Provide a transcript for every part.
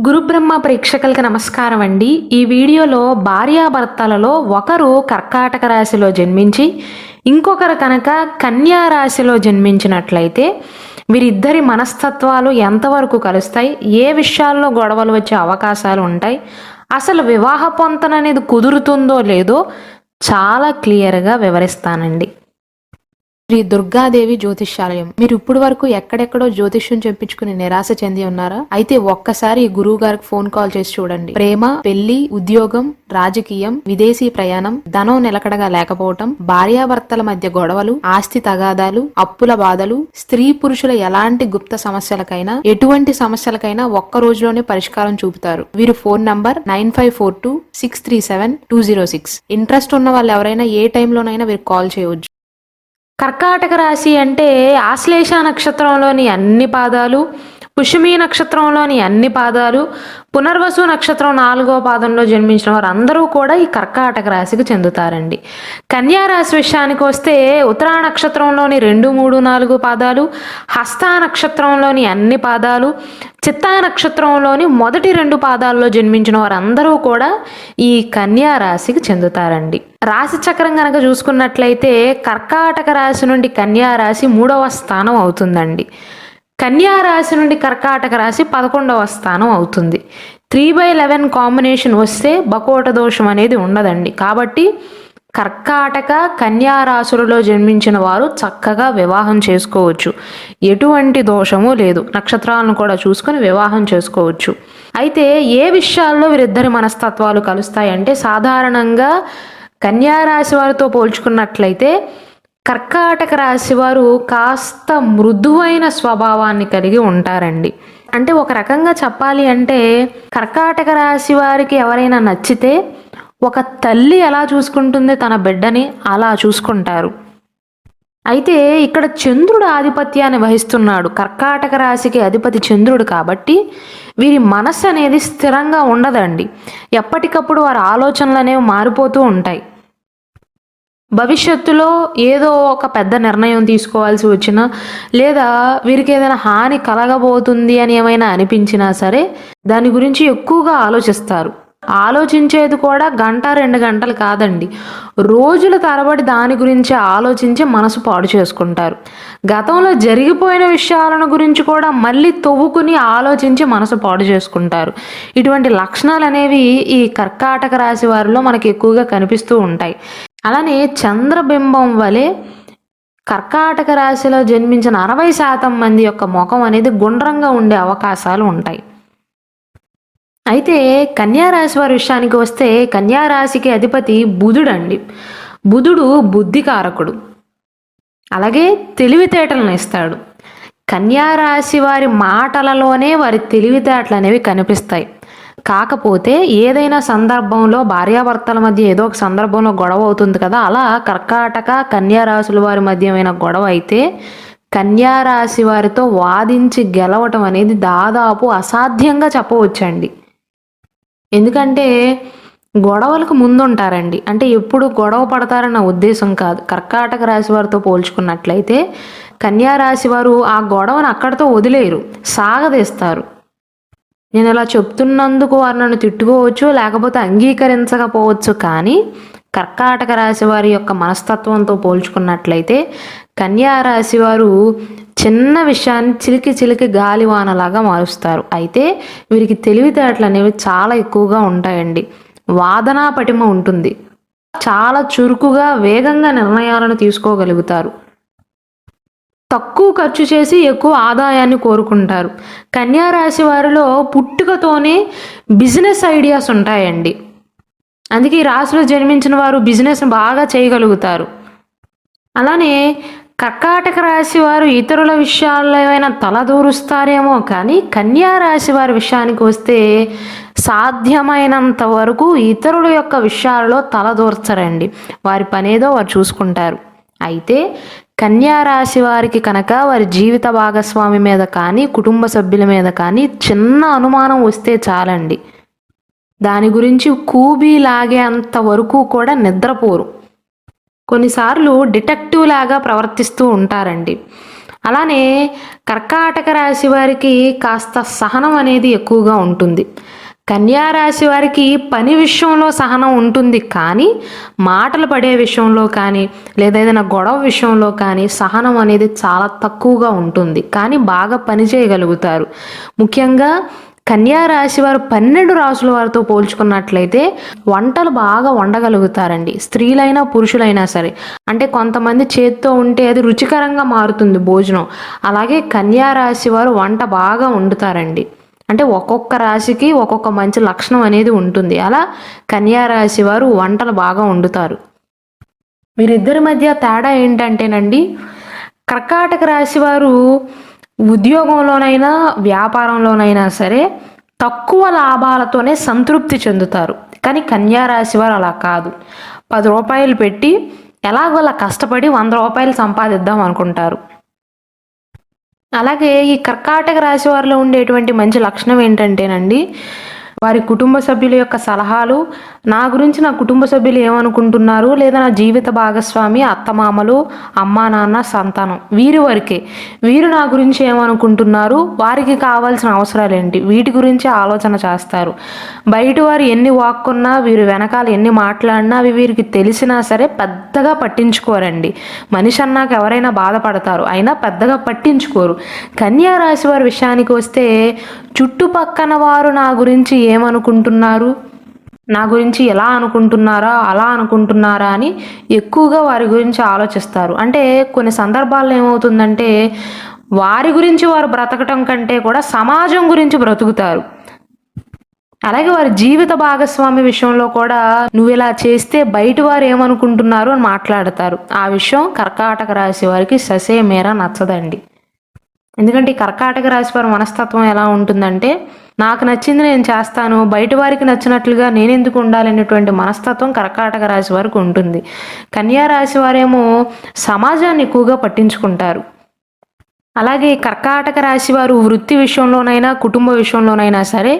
గురుబ్రహ్మ ప్రేక్షకులకి నమస్కారం అండి. ఈ వీడియోలో భార్యాభర్తలలో ఒకరు కర్కాటక రాశిలో జన్మించి ఇంకొకరు కనుక కన్యా రాశిలో జన్మించినట్లయితే వీరిద్దరి మనస్తత్వాలు ఎంతవరకు కలుస్తాయి, ఏ విషయాల్లో గొడవలు వచ్చే అవకాశాలు ఉంటాయి, అసలు వివాహ పొంతన అనేది కుదురుతుందో లేదో చాలా క్లియర్గా వివరిస్తానండి. శ్రీ దుర్గాదేవి జ్యోతిష్యాలయం. మీరు ఇప్పుడు వరకు ఎక్కడెక్కడో జ్యోతిష్యం చెప్పించుకుని నిరాశ చెంది ఉన్నారా? అయితే ఒక్కసారి ఈ గురువు గారికి ఫోన్ కాల్ చేసి చూడండి. ప్రేమ, పెళ్లి, ఉద్యోగం, రాజకీయం, విదేశీ ప్రయాణం, ధనం నిలకడగా లేకపోవటం, భార్యాభర్తల మధ్య గొడవలు, ఆస్తి తగాదాలు, అప్పుల బాధలు, స్త్రీ పురుషుల ఎలాంటి గుప్త సమస్యలకైనా ఎటువంటి సమస్యలకైనా ఒక్క రోజులోనే పరిష్కారం చూపుతారు. వీరు ఫోన్ నంబర్ 9542637206. ఇంట్రెస్ట్ ఉన్న వాళ్ళు ఎవరైనా ఏ టైంలోనైనా వీరు కాల్ చేయవచ్చు. కర్కాటక రాశి అంటే ఆశ్లేష నక్షత్రంలోని అన్ని పాదాలు, పుష్యమి నక్షత్రంలోని అన్ని పాదాలు, పునర్వసు నక్షత్రం 4వ పాదంలో జన్మించిన వారు అందరూ కూడా ఈ కర్కాటక రాశికి చెందుతారండి. కన్యా రాశి విషయానికి వస్తే ఉత్తరా నక్షత్రంలోని 2, 3, 4 పాదాలు, హస్త నక్షత్రంలోని అన్ని పాదాలు, చిత్తా నక్షత్రంలోని మొదటి 2 పాదాల్లో జన్మించిన వారందరూ కూడా ఈ కన్యా రాశికి చెందుతారండి. రాశి చక్రం కనుక చూసుకున్నట్లయితే కర్కాటక రాశి నుండి కన్యా రాశి 3వ స్థానం అవుతుందండి. కన్యా రాశి నుండి కర్కాటక రాశి 11వ స్థానం అవుతుంది. 3/11 కాంబినేషన్ వస్తే బకోట దోషం అనేది ఉండదండి. కాబట్టి కర్కాటక కన్యా రాశులలో జన్మించిన వారు చక్కగా వివాహం చేసుకోవచ్చు. ఎటువంటి దోషము లేదు. నక్షత్రాలను కూడా చూసుకొని వివాహం చేసుకోవచ్చు. అయితే ఏ విషయాల్లో వీరిద్దరి మనస్తత్వాలు కలుస్తాయంటే సాధారణంగా కన్యా రాశి వారితో పోల్చుకున్నట్లయితే కర్కాటక రాశి వారు కాస్త మృదువైన స్వభావాన్ని కలిగి ఉంటారండి. అంటే ఒక రకంగా చెప్పాలి అంటే కర్కాటక రాశి వారికి ఎవరైనా నచ్చితే ఒక తల్లి ఎలా చూసుకుంటుంది తన బిడ్డని అలా చూసుకుంటారు. అయితే ఇక్కడ చంద్రుడు ఆధిపత్యాన్ని వహిస్తున్నాడు. కర్కాటక రాశికి అధిపతి చంద్రుడు కాబట్టి వీరి మనస్సు అనేది స్థిరంగా ఉండదండి. ఎప్పటికప్పుడు వారి ఆలోచనలు అనేవి మారిపోతూ ఉంటాయి. భవిష్యత్తులో ఏదో ఒక పెద్ద నిర్ణయం తీసుకోవాల్సి వచ్చినా లేదా వీరికి ఏదైనా హాని కలగబోతుంది అని ఏమైనా అనిపించినా సరే దాని గురించి ఎక్కువగా ఆలోచిస్తారు. ఆలోచించేది కూడా 1-2 గంటలు కాదండి, రోజుల తరబడి దాని గురించి ఆలోచించి మనసు పాడు చేసుకుంటారు. గతంలో జరిగిపోయిన విషయాలను గురించి కూడా మళ్ళీ తవ్వుకుని ఆలోచించి మనసు పాడు చేసుకుంటారు. ఇటువంటి లక్షణాలు అనేవి ఈ కర్కాటక రాశి వారిలో మనకి ఎక్కువగా కనిపిస్తూ ఉంటాయి. అలానే చంద్రబింబం వలె కర్కాటక రాశిలో జన్మించిన 60% మంది యొక్క ముఖం అనేది గుండ్రంగా ఉండే అవకాశాలు ఉంటాయి. అయితే కన్యా రాశి వారి విషయానికి వస్తే కన్యా రాశికి అధిపతి బుధుడు అండి. బుధుడు బుద్ధికారకుడు, అలాగే తెలివితేటలను ఇస్తాడు. కన్యా రాశి వారి మాటలలోనే వారి తెలివితేటలు అనేవి కనిపిస్తాయి. కాకపోతే ఏదైనా సందర్భంలో భార్యాభర్తల మధ్య ఏదో ఒక సందర్భంలో గొడవ అవుతుంది కదా, అలా కర్కాటక కన్యా రాశుల వారి మధ్య ఏమైనా గొడవ అయితే కన్యా రాశి వారితో వాదించి గెలవటం అనేది దాదాపు అసాధ్యంగా చెప్పవచ్చండి. ఎందుకంటే గొడవలకు ముందుంటారండి. అంటే ఎప్పుడు గొడవ పడతారన్న ఉద్దేశం కాదు. కర్కాటక రాశి వారితో పోల్చుకున్నట్లయితే కన్యా రాశి వారు ఆ గొడవను అక్కడితో వదిలేరు, సాగదీస్తారు. నేను ఇలా చెప్తున్నందుకు వారు నన్ను తిట్టుకోవచ్చు, లేకపోతే అంగీకరించకపోవచ్చు, కానీ కర్కాటక రాశి వారి యొక్క మనస్తత్వంతో పోల్చుకున్నట్లయితే కన్యా రాశి వారు చిన్న విషయాన్ని చిలికి చిలికి గాలివానలాగా మారుస్తారు. అయితే వీరికి తెలివితేటలు అనేవి చాలా ఎక్కువగా ఉంటాయండి. వాదనా పటిమ ఉంటుంది. చాలా చురుకుగా వేగంగా నిర్ణయాలను తీసుకోగలుగుతారు. తక్కువ ఖర్చు చేసి ఎక్కువ ఆదాయాన్ని కోరుకుంటారు. కన్యా రాశి వారిలో పుట్టుకతోనే బిజినెస్ ఐడియాస్ ఉంటాయండి. అందుకే ఈ రాశిలో జన్మించిన వారు బిజినెస్ బాగా చేయగలుగుతారు. అలానే కర్కాటక రాశి వారు ఇతరుల విషయాల్లో ఏమైనా తలదూరుస్తారేమో, కానీ కన్యా రాశి వారి విషయానికి వస్తే సాధ్యమైనంత వరకు ఇతరుల యొక్క విషయాలలో తలదూర్చరండి. వారి పనేదో వారు చూసుకుంటారు. అయితే కన్యా రాశి వారికి కనుక వారి జీవిత భాగస్వామి మీద కానీ కుటుంబ సభ్యుల మీద కానీ చిన్న అనుమానం వస్తే చాలండి, దాని గురించి కూబీ లాగేంత వరకు కూడా నిద్రపోరు. కొన్నిసార్లు డిటెక్టివ్ లాగా ప్రవర్తిస్తూ ఉంటారండి. అలానే కర్కాటక రాశి వారికి కాస్త సహనం అనేది ఎక్కువగా ఉంటుంది. కన్యా రాశి వారికి పని విషయంలో సహనం ఉంటుంది, కానీ మాటలు పడే విషయంలో కానీ లేదా ఏదైనా గొడవ విషయంలో కానీ సహనం అనేది చాలా తక్కువగా ఉంటుంది, కానీ బాగా పని చేయగలుగుతారు. ముఖ్యంగా కన్యా రాశి వారు 12 రాసుల వారితో పోల్చుకున్నట్లయితే వంటలు బాగా వండగలుగుతారండి. స్త్రీలైనా పురుషులైనా సరే. అంటే కొంతమంది చేత్తో ఉంటే అది రుచికరంగా మారుతుంది భోజనం. అలాగే కన్యా రాశి వారు వంట బాగా వండుతారండి. అంటే ఒక్కొక్క రాశికి ఒక్కొక్క మంచి లక్షణం అనేది ఉంటుంది. అలా కన్యా రాశి వారు వంటలు బాగా వండుతారు. వీరిద్దరి మధ్య తేడా ఏంటంటేనండి, కర్కాటక రాశి వారు ఉద్యోగంలోనైనా వ్యాపారంలోనైనా సరే తక్కువ లాభాలతోనే సంతృప్తి చెందుతారు. కానీ కన్యా రాశి వారు అలా కాదు. 10 రూపాయలు పెట్టి ఎలాగోలా కష్టపడి 100 రూపాయలు సంపాదిద్దాం అనుకుంటారు. అలాగే ఈ కర్కాటక రాశి వారిలో ఉండేటువంటి మంచి లక్షణం ఏంటంటేనండి, వారి కుటుంబ సభ్యుల యొక్క సలహాలు, నా గురించి నా కుటుంబ సభ్యులు ఏమనుకుంటున్నారు, లేదా నా జీవిత భాగస్వామి, అత్తమామలు, అమ్మా నాన్న, సంతానం, వీరి వరకే. వీరు నా గురించి ఏమనుకుంటున్నారు, వారికి కావాల్సిన అవసరాలు ఏంటి, వీటి గురించి ఆలోచన చేస్తారు. బయట వారు ఎన్ని వాక్కున్నా, వీరు వెనకాల ఎన్ని మాట్లాడినా అవి వీరికి తెలిసినా సరే పెద్దగా పట్టించుకోరండి. మనిషి అన్నాక ఎవరైనా బాధపడతారు, అయినా పెద్దగా పట్టించుకోరు. కన్యా రాశి వారి విషయానికి వస్తే చుట్టుపక్కన వారు నా గురించి ఏమనుకుంటున్నారు, నా గురించి ఎలా అనుకుంటున్నారా, అలా అనుకుంటున్నారా అని ఎక్కువగా వారి గురించి ఆలోచిస్తారు. అంటే కొన్ని సందర్భాల్లో ఏమవుతుందంటే వారి గురించి వారు బ్రతకటం కంటే కూడా సమాజం గురించి బ్రతుకుతారు. అలాగే వారి జీవిత భాగస్వామి విషయంలో కూడా నువ్వు ఇలా చేస్తే బయట వారు ఏమనుకుంటున్నారు అని మాట్లాడతారు. ఆ విషయం కర్కాటక రాశి వారికి ససేమేరా నచ్చదండి. ఎందుకంటే ఈ కర్కాటక రాశి వారి మనస్తత్వం ఎలా ఉంటుందంటే, నాకు నచ్చింది నేను చేస్తాను, బయట వారికి నచ్చినట్లుగా నేనెందుకు ఉండాలనేటువంటి మనస్తత్వం కర్కాటక రాశి వారికి ఉంటుంది. కన్యా రాశి వారేమో సమాజాన్ని ఎక్కువగా పట్టించుకుంటారు. అలాగే కర్కాటక రాశి వారు వృత్తి విషయంలోనైనా కుటుంబ విషయంలోనైనా సరే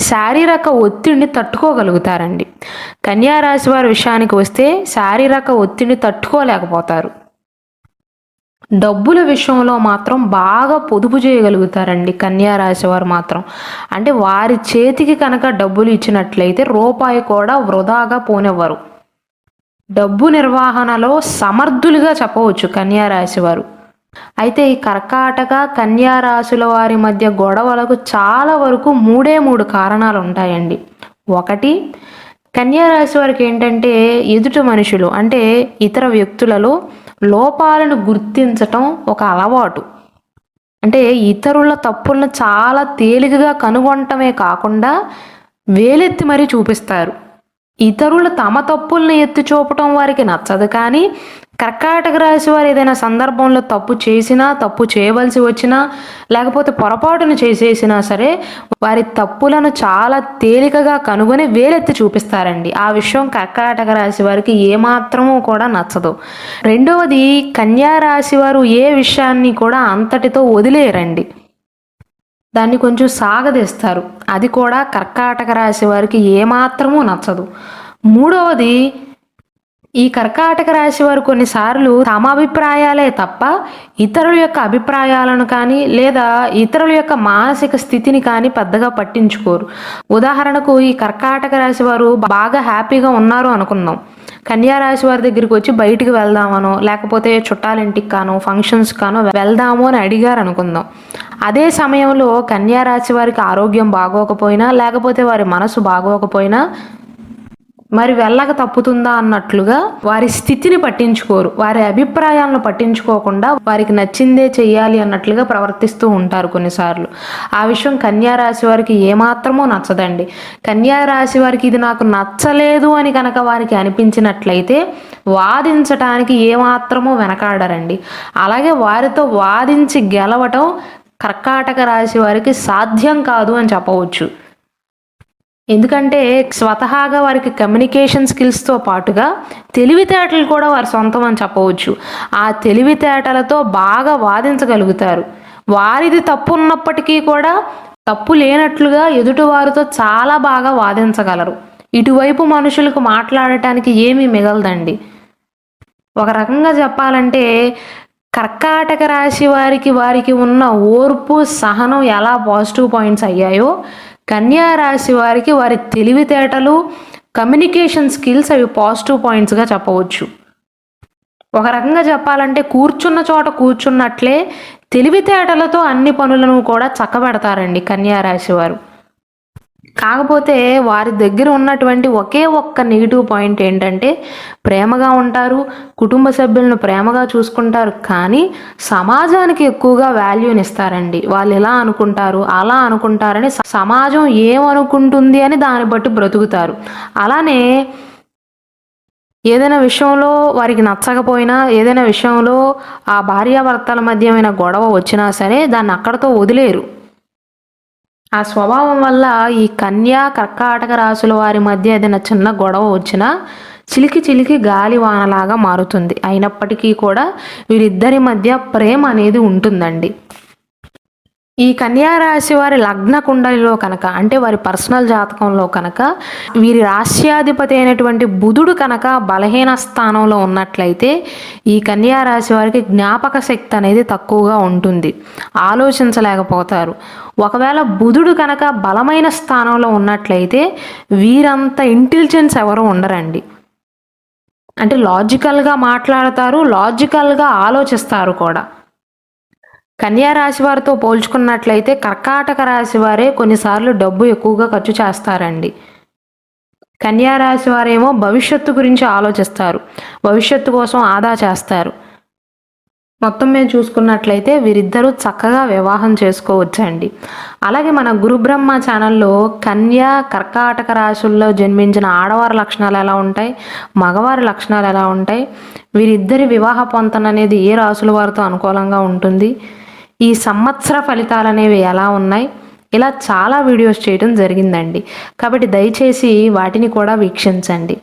శారీరక ఒత్తిడిని తట్టుకోగలుగుతారండి. కన్యా రాశి వారి విషయానికి వస్తే శారీరక ఒత్తిడిని తట్టుకోలేకపోతారు. డబ్బుల విషయంలో మాత్రం బాగా పొదుపు చేయగలుగుతారండి కన్యా రాశి వారు మాత్రం. అంటే వారి చేతికి కనుక డబ్బులు ఇచ్చినట్లయితే రూపాయి కూడా వృధాగా పోనివ్వరు. డబ్బు నిర్వహణలో సమర్థులుగా చెప్పవచ్చు కన్యా రాశి వారు. అయితే ఈ కర్కాటక కన్యా రాశుల వారి మధ్య గొడవలకు చాలా వరకు 3 కారణాలు ఉంటాయండి. ఒకటి, కన్యా రాశి వారికి ఏంటంటే ఎదుటి మనుషులు అంటే ఇతర వ్యక్తులలో లోపాలను గుర్తించటం ఒక అలవాటు. అంటే ఇతరుల తప్పులను చాలా తేలికగా కనుగొనటమే కాకుండా వేలెత్తి మరీ చూపిస్తారు. ఇతరులు తమ తప్పుల్ని ఎత్తి చూపటం వారికి నచ్చదు, కానీ కర్కాటక రాశి వారు ఏదైనా సందర్భంలో తప్పు చేసినా, తప్పు చేయవలసి వచ్చినా, లేకపోతే పొరపాటును చేసేసినా సరే వారి తప్పులను చాలా తేలికగా కనుగొని వేలెత్తి చూపిస్తారండి. ఆ విషయం కర్కాటక రాశి వారికి ఏమాత్రమూ కూడా నచ్చదు. రెండవది, కన్యా రాశి వారు ఏ విషయాన్ని కూడా అంతటితో వదిలేయరండి, దాన్ని కొంచెం సాగదీస్తారు. అది కూడా కర్కాటక రాశి వారికి ఏమాత్రమూ నచ్చదు. మూడవది, ఈ కర్కాటక రాశి వారు కొన్నిసార్లు తమ అభిప్రాయాలే తప్ప ఇతరుల యొక్క అభిప్రాయాలను కానీ లేదా ఇతరుల యొక్క మానసిక స్థితిని కానీ పెద్దగా పట్టించుకోరు. ఉదాహరణకు ఈ కర్కాటక రాశి వారు బాగా హ్యాపీగా ఉన్నారు అనుకుందాం. కన్యా రాశి వారి దగ్గరికి వచ్చి బయటికి వెళ్దామనో లేకపోతే చుట్టాలింటికి కానో ఫంక్షన్స్ కానో వెళ్దాము అని అడిగారు అనుకుందాం. అదే సమయంలో కన్యా రాశి వారికి ఆరోగ్యం బాగోకపోయినా లేకపోతే వారి మనసు బాగోకపోయినా మరి వెళ్ళక తప్పుతుందా అన్నట్లుగా వారి స్థితిని పట్టించుకోరు, వారి అభిప్రాయాలను పట్టించుకోకుండా వారికి నచ్చిందే చెయ్యాలి అన్నట్లుగా ప్రవర్తిస్తూ ఉంటారు కొన్నిసార్లు. ఆ విషయం కన్యా రాశి వారికి ఏమాత్రమూ నచ్చదండి. కన్యా రాశి వారికి ఇది నాకు నచ్చలేదు అని కనుక వారికి అనిపించినట్లయితే వాదించటానికి ఏమాత్రమూ వెనకాడరండి. అలాగే వారితో వాదించి గెలవటం కర్కాటక రాశి వారికి సాధ్యం కాదు అని చెప్పవచ్చు. ఎందుకంటే స్వతహాగా వారికి కమ్యూనికేషన్ స్కిల్స్తో పాటుగా తెలివితేటలు కూడా వారి సొంతం అని చెప్పవచ్చు. ఆ తెలివితేటలతో బాగా వాదించగలుగుతారు. వారిది తప్పు ఉన్నప్పటికీ కూడా తప్పు లేనట్లుగా ఎదుటివారితో చాలా బాగా వాదించగలరు. ఇటువైపు మనుషులకు మాట్లాడటానికి ఏమీ మిగలదండి. ఒక రకంగా చెప్పాలంటే కర్కాటక రాశి వారికి ఉన్న ఓర్పు సహనం ఎలా పాజిటివ్ పాయింట్స్ అయ్యాయో, కన్యా రాశి వారికి వారి తెలివితేటలు, కమ్యూనికేషన్ స్కిల్స్ అవి పాజిటివ్ పాయింట్స్గా చెప్పవచ్చు. ఒక రకంగా చెప్పాలంటే కూర్చున్న చోట కూర్చున్నట్లే తెలివితేటలతో అన్ని పనులను కూడా చక్కబెడతారండి కన్యా రాశి వారు. కాకపోతే వారి దగ్గర ఉన్నటువంటి ఒకే ఒక్క నెగిటివ్ పాయింట్ ఏంటంటే ప్రేమగా ఉంటారు, కుటుంబ సభ్యులను ప్రేమగా చూసుకుంటారు, కానీ సమాజానికి ఎక్కువగా వాల్యూని ఇస్తారండి. వాళ్ళు ఇలా అనుకుంటారు, అలా అనుకుంటారని సమాజం ఏమనుకుంటుంది అని దాన్ని బట్టి బ్రతుకుతారు. అలానే ఏదైనా విషయంలో వారికి నచ్చకపోయినా, ఏదైనా విషయంలో ఆ భార్యాభర్తల మధ్య ఏమైనా గొడవ వచ్చినా సరే దాన్ని అక్కడతో వదిలేరు. ఆ స్వభావం వల్ల ఈ కన్యా కర్కాటక రాశుల వారి మధ్య ఏదైనా చిన్న గొడవ వచ్చినా చిలికి చిలికి గాలి వానలాగా మారుతుంది. అయినప్పటికీ కూడా వీరిద్దరి మధ్య ప్రేమ అనేది ఉంటుందండి. ఈ కన్యా రాశి వారి లగ్న కుండలిలో కనుక, అంటే వారి పర్సనల్ జాతకంలో కనుక వీరి రాశ్యాధిపతి అయినటువంటి బుధుడు కనుక బలహీన స్థానంలో ఉన్నట్లయితే ఈ కన్యా రాశి వారికి జ్ఞాపక శక్తి అనేది తక్కువగా ఉంటుంది, ఆలోచించలేకపోతారు. ఒకవేళ బుధుడు కనుక బలమైన స్థానంలో ఉన్నట్లయితే వీరంత ఇంటెలిజెన్స్ ఎవరు ఉండరండి. అంటే లాజికల్గా మాట్లాడతారు, లాజికల్గా ఆలోచిస్తారు కూడా. కన్యా రాశి వారితో పోల్చుకున్నట్లయితే కర్కాటక రాశి వారే కొన్నిసార్లు డబ్బు ఎక్కువగా ఖర్చు చేస్తారండి. కన్యా రాశి వారేమో భవిష్యత్తు గురించి ఆలోచిస్తారు, భవిష్యత్తు కోసం ఆదా చేస్తారు. మొత్తం మీద చూసుకున్నట్లయితే వీరిద్దరూ చక్కగా వివాహం చేసుకోవచ్చండి. అలాగే మన గురుబ్రహ్మ ఛానల్లో కన్యా కర్కాటక రాశుల్లో జన్మించిన ఆడవారి లక్షణాలు ఎలా ఉంటాయి, మగవారి లక్షణాలు ఎలా ఉంటాయి, వీరిద్దరి వివాహ పొంతన అనేది ఏ రాశుల వారితో అనుకూలంగా ఉంటుంది, ఈ సంవత్సర ఫలితాలు అనేవి ఎలా ఉన్నాయి, ఇలా చాలా వీడియోస్ చేయడం జరిగిందండి. కాబట్టి దయచేసి వాటిని కూడా వీక్షించండి.